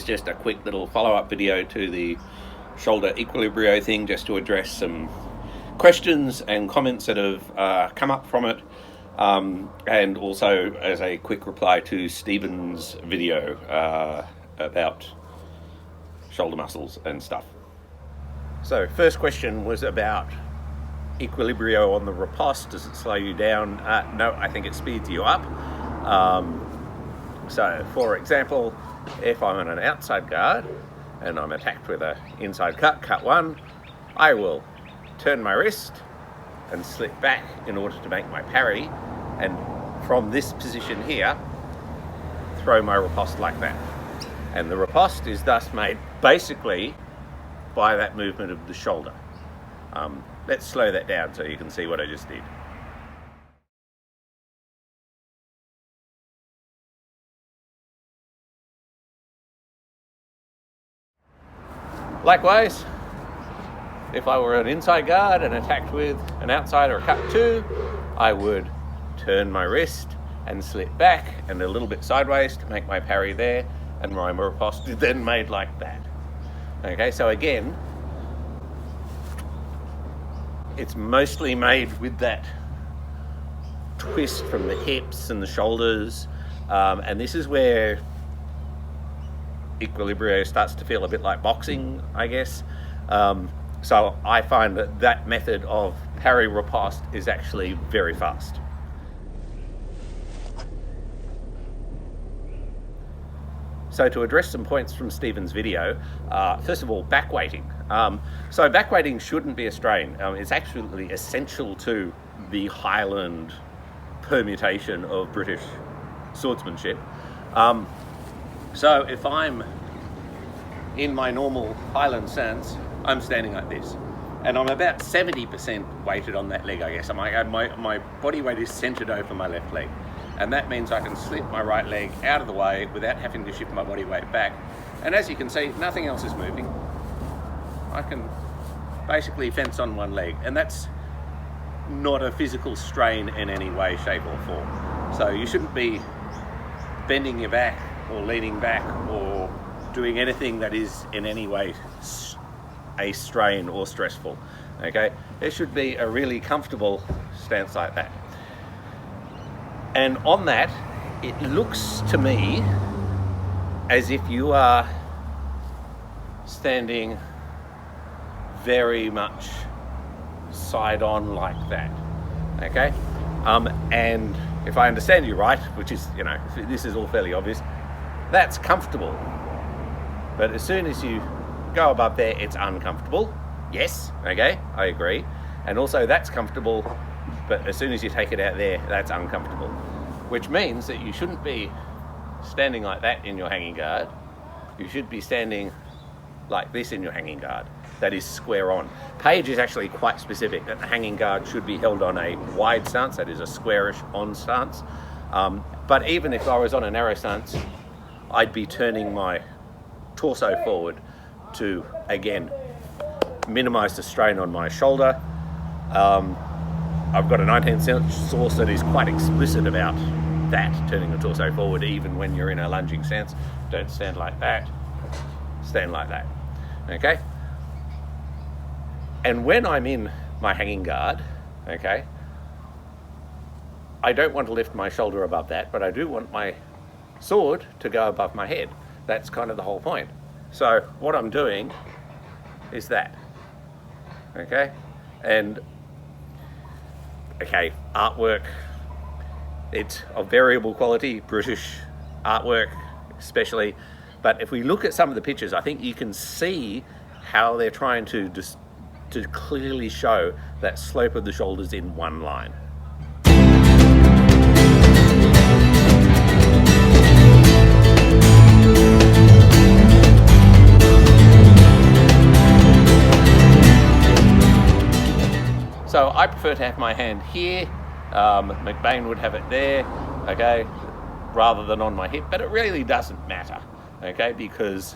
just a quick little follow-up video to the shoulder Equalibrio thing, just to address some questions and comments that have come up from it, and also as a quick reply to Stephen's video about shoulder muscles and stuff. So first question was about Equalibrio on the riposte. Does it slow you down? No, I think it speeds you up. So for example, if I'm on an outside guard and I'm attacked with an inside cut one, I will turn my wrist and slip back in order to make my parry, and from this position here throw my riposte like that. And the riposte is thus made basically by that movement of the shoulder. Let's slow that down so you can see what I just did. Likewise, if I were an inside guard and attacked with an outside or a cut two, I would turn my wrist and slip back and a little bit sideways to make my parry there, and my riposte is then made like that. Okay, so again, it's mostly made with that twist from the hips and the shoulders, and this is where Equalibrio starts to feel a bit like boxing, I guess. So I find that that method of parry riposte is actually very fast. So to address some points from Stephen's video, first of all, back weighting. So back weighting shouldn't be a strain. It's actually essential to the Highland permutation of British swordsmanship. So if I'm in my normal Highland stance, I'm standing like this, and I'm about 70% weighted on that leg, I guess. My body weight is centered over my left leg, and that means I can slip my right leg out of the way without having to shift my body weight back. And as you can see, nothing else is moving. I can basically fence on one leg, and that's not a physical strain in any way, shape or form. So you shouldn't be bending your back or leaning back or doing anything that is in any way a strain or stressful. Okay, it should be a really comfortable stance like that. And on that, it looks to me as if you are standing very much side on like that. Okay, and if I understand you right, which is, you know, this is all fairly obvious, that's comfortable. But as soon as you go above there, it's uncomfortable. Yes, okay, I agree. And also that's comfortable, but as soon as you take it out there, that's uncomfortable. Which means that you shouldn't be standing like that in your hanging guard. You should be standing like this in your hanging guard. That is square on. Page is actually quite specific that the hanging guard should be held on a wide stance, that is a squarish on stance. But even if I was on a narrow stance, I'd be turning my torso forward to, again, minimize the strain on my shoulder. I've got a 19th source that is quite explicit about that, turning the torso forward even when you're in a lunging stance. Don't stand like that, stand like that, okay? And when I'm in my hanging guard, okay, I don't want to lift my shoulder above that, but I do want my sword to go above my head. That's kind of the whole point. So what I'm doing is that, okay? And, okay, artwork, it's of variable quality, British artwork especially, but if we look at some of the pictures, I think you can see how they're trying to clearly show that slope of the shoulders in one line. So I prefer to have my hand here. McBain would have it there, okay, rather than on my hip, but it really doesn't matter, okay, because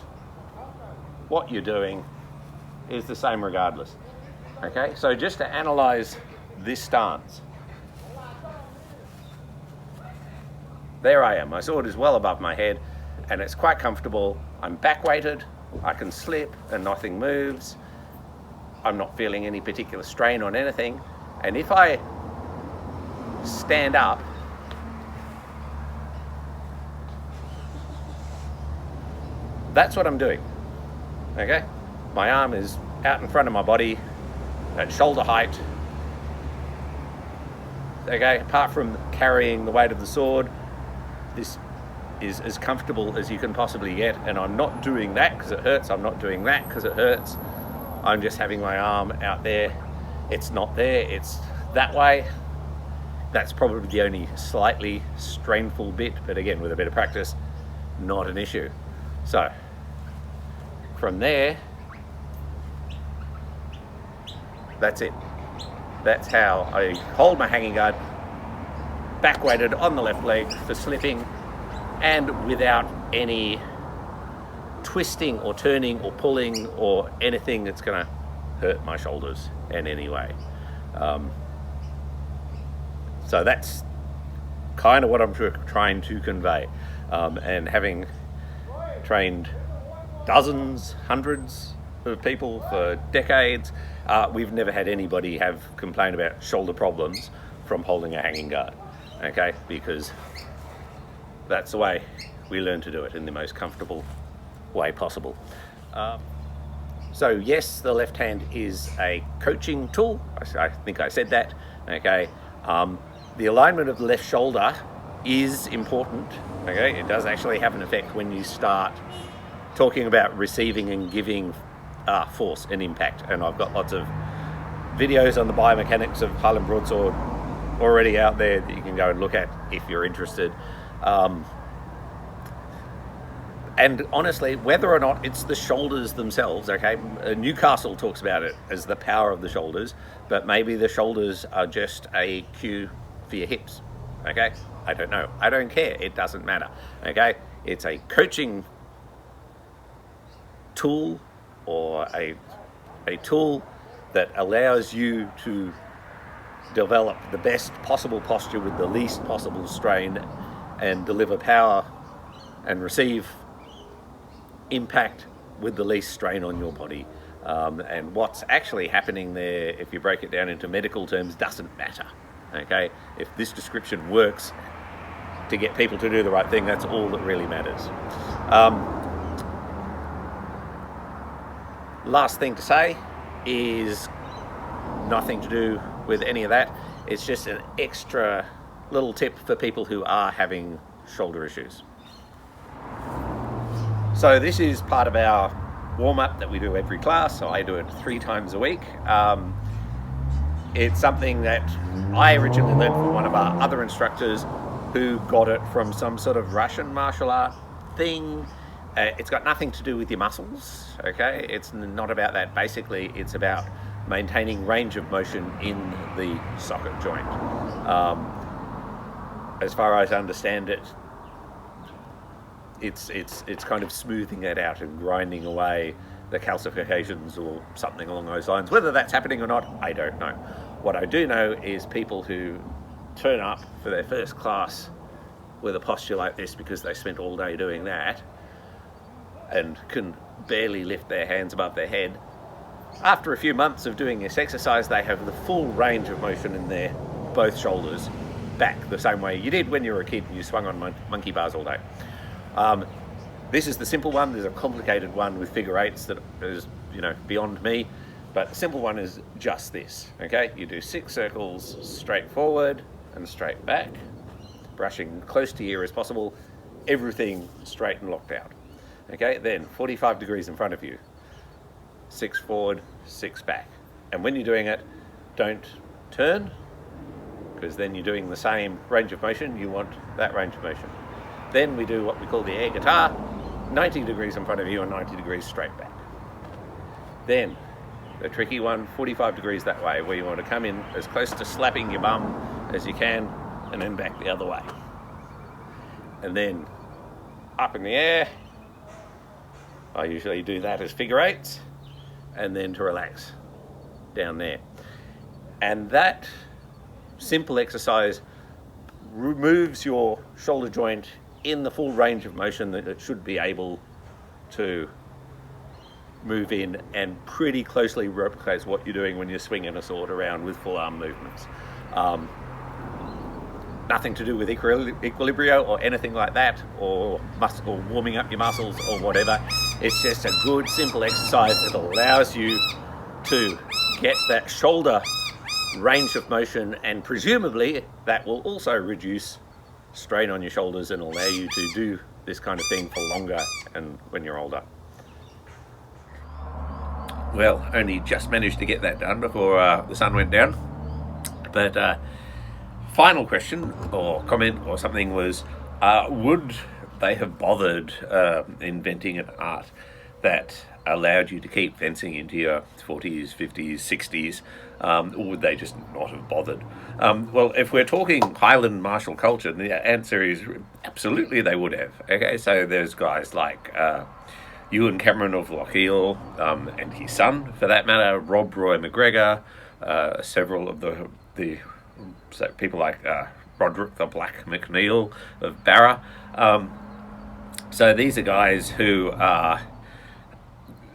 what you're doing is the same regardless. Okay, so just to analyze this stance, there I am. My sword is well above my head and it's quite comfortable. I'm back weighted, I can slip and nothing moves. I'm not feeling any particular strain on anything. And if I stand up, that's what I'm doing, okay? My arm is out in front of my body at shoulder height, okay? Apart from carrying the weight of the sword, this is as comfortable as you can possibly get, and I'm not doing that because it hurts, I'm not doing that because it hurts. I'm just having my arm out there. It's not there, it's that way. That's probably the only slightly strainful bit, but again, with a bit of practice, not an issue. So, from there, that's it. That's how I hold my hanging guard, back weighted on the left leg for slipping, and without any twisting or turning or pulling or anything that's going to hurt my shoulders in any way. So that's kind of what I'm trying to convey. And having trained dozens, hundreds of people for decades, we've never had anybody have complained about shoulder problems from holding a hanging guard, okay? Because that's the way we learn to do it, in the most comfortable way possible. So yes, the left hand is a coaching tool. I think I said that, okay? The alignment of the left shoulder is important, okay? It does actually have an effect when you start talking about receiving and giving force and impact. And I've got lots of videos on the biomechanics of Highland Broadsword already out there that you can go and look at if you're interested. And honestly, whether or not it's the shoulders themselves, okay, Newcastle talks about it as the power of the shoulders, but maybe the shoulders are just a cue for your hips, okay? I don't know. I don't care. It doesn't matter, okay? It's a coaching tool, or a tool that allows you to develop the best possible posture with the least possible strain and deliver power and receive impact with the least strain on your body. And what's actually happening there, if you break it down into medical terms, doesn't matter, okay? If this description works to get people to do the right thing, that's all that really matters. Last thing to say is nothing to do with any of that. It's just an extra little tip for people who are having shoulder issues. So this is part of our warm-up that we do every class. So I do it 3 times a week. It's something that I originally learned from one of our other instructors who got it from some sort of Russian martial art thing. It's got nothing to do with your muscles, okay? It's not about that. Basically, it's about maintaining range of motion in the socket joint. As far as I understand it, it's kind of smoothing it out and grinding away the calcifications or something along those lines. Whether that's happening or not, I don't know. What I do know is people who turn up for their first class with a posture like this because they spent all day doing that and can barely lift their hands above their head. After a few months of doing this exercise, they have the full range of motion in their both shoulders back the same way you did when you were a kid and you swung on monkey bars all day. This is the simple one. There's a complicated one with figure eights that is, beyond me, but the simple one is just this, okay? You do 6 circles straight forward and straight back, brushing close to your ear as possible, everything straight and locked out. Okay, then 45 degrees in front of you, 6 forward, 6 back. And when you're doing it, don't turn, because then you're doing the same range of motion. You want that range of motion. Then we do what we call the air guitar, 90 degrees in front of you and 90 degrees straight back. Then the tricky one, 45 degrees that way, where you want to come in as close to slapping your bum as you can, and then back the other way. And then up in the air. I usually do that as figure eights, and then to relax down there. And that simple exercise removes your shoulder joint in the full range of motion that it should be able to move in and pretty closely replicates what you're doing when you're swinging a sword around with full arm movements. Nothing to do with Equilibrio or anything like that, or warming up your muscles or whatever. It's just a good, simple exercise that allows you to get that shoulder range of motion, and presumably that will also reduce strain on your shoulders and allow you to do this kind of thing for longer and when you're older. Well, only just managed to get that done before the sun went down. But final question or comment or something was, would they have bothered inventing an art that allowed you to keep fencing into your 40s, 50s, 60s, or would they just not have bothered? Well, if we're talking Highland martial culture, the answer is absolutely they would have. Okay, so there's guys like Ewan Cameron of Lochiel, and his son, for that matter, Rob Roy McGregor, several of the people like Roderick the Black McNeil of Barra. So these are guys who are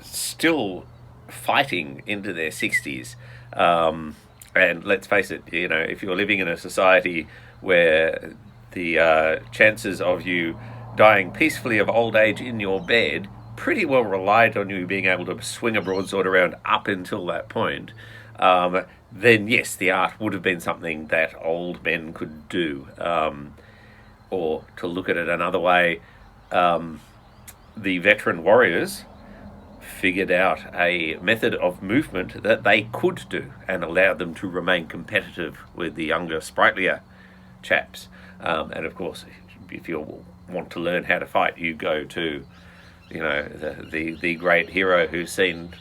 still fighting into their 60s. And let's face it, you know, if you're living in a society where the chances of you dying peacefully of old age in your bed pretty well relied on you being able to swing a broadsword around up until that point, then yes, the art would have been something that old men could do. Or to look at it another way, the veteran warriors figured out a method of movement that they could do and allowed them to remain competitive with the younger, sprightlier chaps. And of course, if you want to learn how to fight, you go to, you know, the great hero who's seen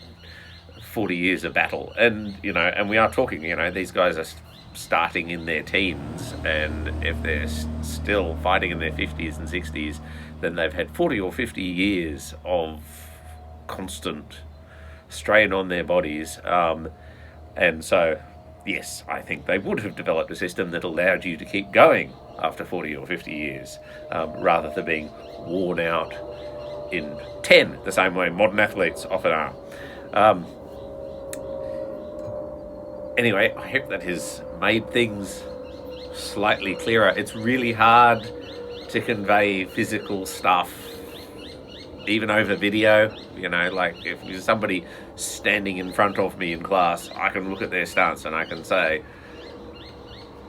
40 years of battle. And, you know, and we are talking, you know, these guys are starting in their teens, and if they're still fighting in their 50s and 60s, then they've had 40 or 50 years of constant strain on their bodies. And so, yes, I think they would have developed a system that allowed you to keep going after 40 or 50 years, rather than being worn out in 10, the same way modern athletes often are. Anyway, I hope that has made things slightly clearer. It's really hard to convey physical stuff, even over video. You know, like if there's somebody standing in front of me in class, I can look at their stance and I can say,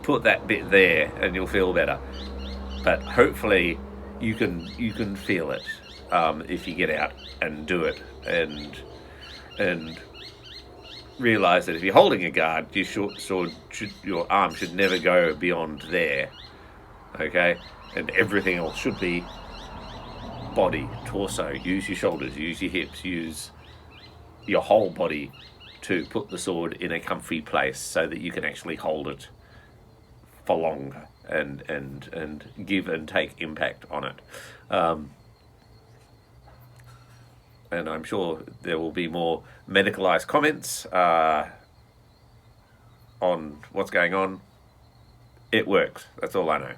put that bit there and you'll feel better. But hopefully you can feel it if you get out and do it, and realize that if you're holding a guard, your arm should never go beyond there. Okay, and everything else should be body, torso. Use your shoulders, use your hips, use your whole body to put the sword in a comfy place so that you can actually hold it for longer and give and take impact on it. And I'm sure there will be more medicalised comments on what's going on. It works. That's all I know.